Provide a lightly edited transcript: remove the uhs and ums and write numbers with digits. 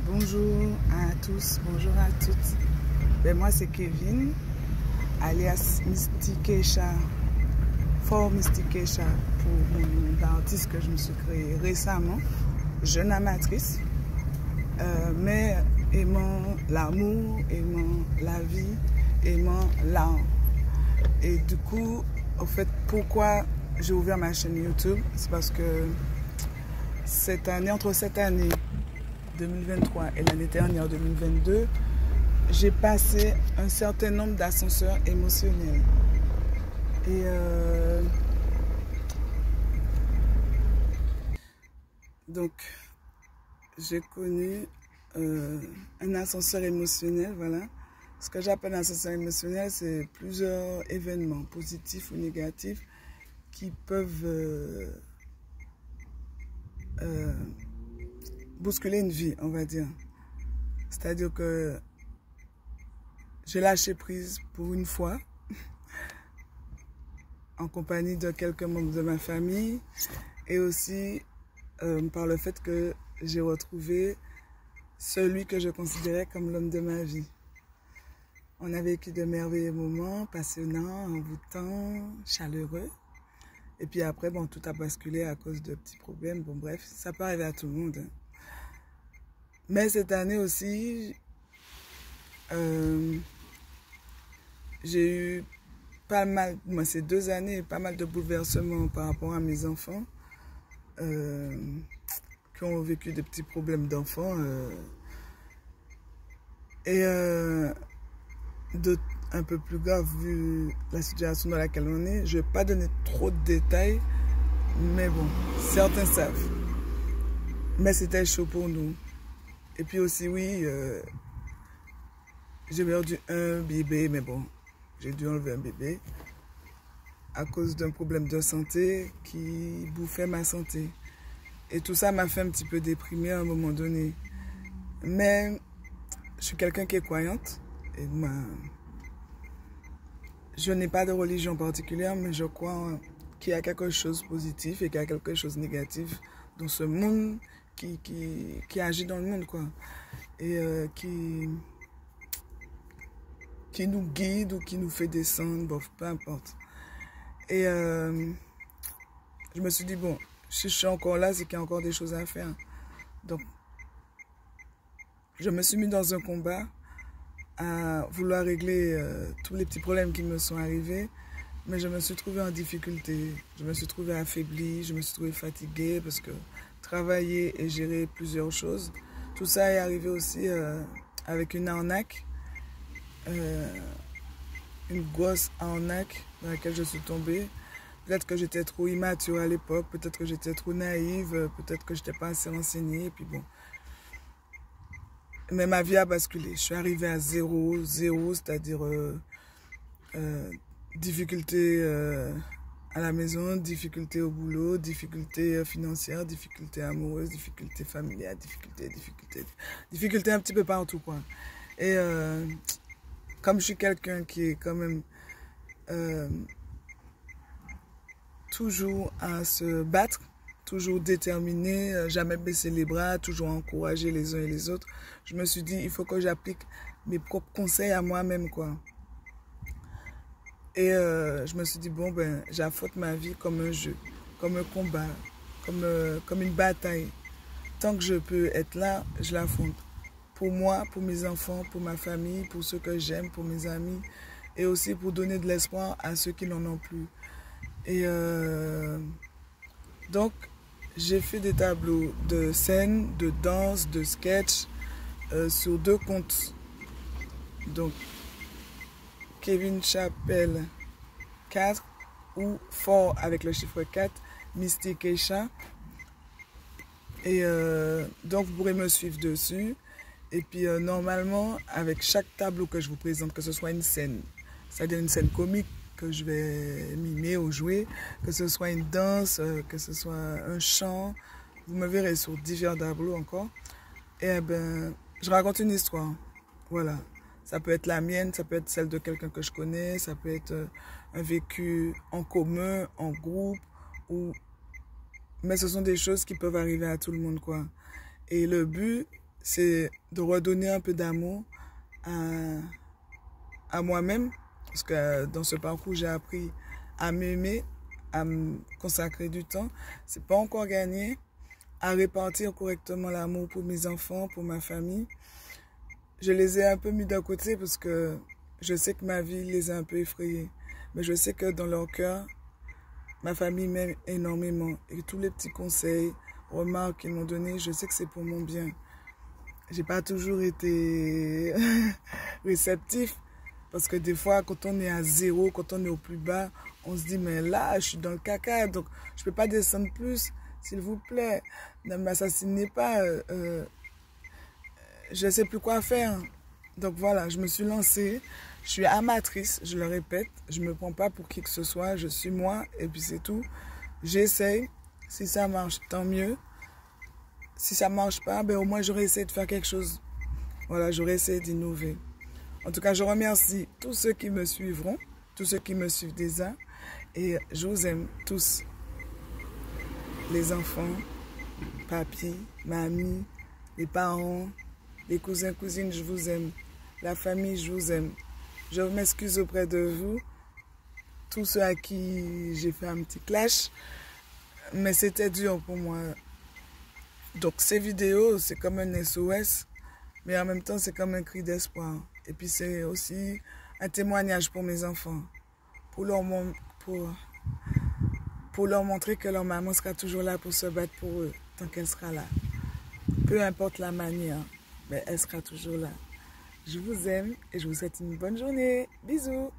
Bonjour à tous, bonjour à toutes. Moi c'est Kevin, alias Mystikesha, For Mystikesha pour mon artiste que je me suis créé récemment, jeune amatrice, mais aimant l'amour, aimant la vie, aimant l'art. Et du coup, au fait, pourquoi j'ai ouvert ma chaîne YouTube, c'est parce que cette année, entre cette année 2023 et l'année dernière 2022, j'ai passé un certain nombre d'ascenseurs émotionnels. Et donc, j'ai connu un ascenseur émotionnel, voilà. Ce que j'appelle un ascenseur émotionnel, c'est plusieurs événements, positifs ou négatifs, qui peuvent bousculer une vie, on va dire. C'est-à-dire que j'ai lâché prise pour une fois, en compagnie de quelques membres de ma famille, et aussi par le fait que j'ai retrouvé celui que je considérais comme l'homme de ma vie. On a vécu de merveilleux moments, passionnants, envoûtants, chaleureux. Et puis après, bon, tout a basculé à cause de petits problèmes. Bon, bref, ça peut arriver à tout le monde. Mais cette année aussi, j'ai eu pas mal, moi ces 2 années, pas mal de bouleversements par rapport à mes enfants qui ont vécu des petits problèmes d'enfants. Un peu plus grave vu la situation dans laquelle on est. Je ne vais pas donner trop de détails, mais bon, certains savent. Mais c'était chaud pour nous. Et puis aussi, oui, j'ai perdu un bébé, mais bon, j'ai dû enlever un bébé à cause d'un problème de santé qui bouffait ma santé. Et tout ça m'a fait un petit peu déprimer à un moment donné. Mais je suis quelqu'un qui est croyante. Et je n'ai pas de religion particulière, mais je crois qu'il y a quelque chose de positif et qu'il y a quelque chose de négatif dans ce monde qui agit dans le monde, quoi. Et qui nous guide ou qui nous fait descendre, bon, peu importe. Et je me suis dit, bon, si je suis encore là, c'est qu'il y a encore des choses à faire. Donc, je me suis mis dans un combat à vouloir régler tous les petits problèmes qui me sont arrivés, mais je me suis trouvée en difficulté, je me suis trouvée affaiblie, je me suis trouvée fatiguée parce que travailler et gérer plusieurs choses, tout ça est arrivé aussi avec une arnaque, une grosse arnaque dans laquelle je suis tombée. Peut-être que j'étais trop immature à l'époque, peut-être que j'étais trop naïve, peut-être que je n'étais pas assez renseignée, et puis bon. Mais ma vie a basculé. Je suis arrivée à zéro, c'est-à-dire difficulté à la maison, difficulté au boulot, difficulté financière, difficulté amoureuse, difficulté familiale, difficulté un petit peu partout, quoi. Et comme je suis quelqu'un qui est quand même toujours à se battre, toujours déterminé, jamais baisser les bras, toujours encourager les uns et les autres, je me suis dit, il faut que j'applique mes propres conseils à moi-même, quoi. Et je me suis dit, bon, ben, j'affronte ma vie comme un jeu, comme un combat, comme une bataille. Tant que je peux être là, je l'affronte. Pour moi, pour mes enfants, pour ma famille, pour ceux que j'aime, pour mes amis, et aussi pour donner de l'espoir à ceux qui n'en ont plus. Et donc, j'ai fait des tableaux de scène, de danse, de sketch sur 2 comptes. Donc, Kevin Chapelle 4 ou For avec le chiffre 4, Mystikesha. Et donc, vous pourrez me suivre dessus. Et puis, normalement, avec chaque tableau que je vous présente, que ce soit une scène, c'est-à-dire une scène comique, que je vais mimer ou jouer, que ce soit une danse, que ce soit un chant. Vous me verrez sur divers tableaux encore. Et ben, je raconte une histoire. Voilà. Ça peut être la mienne, ça peut être celle de quelqu'un que je connais, ça peut être un vécu en commun, en groupe. Mais ce sont des choses qui peuvent arriver à tout le monde, quoi. Et le but, c'est de redonner un peu d'amour à moi-même. Parce que dans ce parcours, j'ai appris à m'aimer, à me consacrer du temps. C'est pas encore gagné. À répartir correctement l'amour pour mes enfants, pour ma famille. Je les ai un peu mis d'un côté parce que je sais que ma vie les a un peu effrayés. Mais je sais que dans leur cœur, ma famille m'aime énormément. Et tous les petits conseils, remarques qu'ils m'ont donnés, je sais que c'est pour mon bien. J'ai pas toujours été réceptif. Parce que des fois, quand on est à zéro, quand on est au plus bas, on se dit, mais là, je suis dans le caca, donc je peux pas descendre plus, s'il vous plaît. Ne m'assassinez pas. Je ne sais plus quoi faire. Donc voilà, je me suis lancée. Je suis amatrice, je le répète. Je ne me prends pas pour qui que ce soit. Je suis moi et puis c'est tout. J'essaye. Si ça marche, tant mieux. Si ça ne marche pas, ben au moins j'aurais essayé de faire quelque chose. Voilà, j'aurais essayé d'innover. En tout cas, je remercie tous ceux qui me suivront, tous ceux qui me suivent déjà. Et je vous aime tous. Les enfants, papy, mamie, les parents, les cousins, cousines, je vous aime. La famille, je vous aime. Je m'excuse auprès de vous, tous ceux à qui j'ai fait un petit clash, mais c'était dur pour moi. Donc ces vidéos, c'est comme un SOS, mais en même temps, c'est comme un cri d'espoir. Et puis c'est aussi un témoignage pour mes enfants, pour leur montrer que leur maman sera toujours là pour se battre pour eux, tant qu'elle sera là. Peu importe la manière, mais elle sera toujours là. Je vous aime et je vous souhaite une bonne journée. Bisous.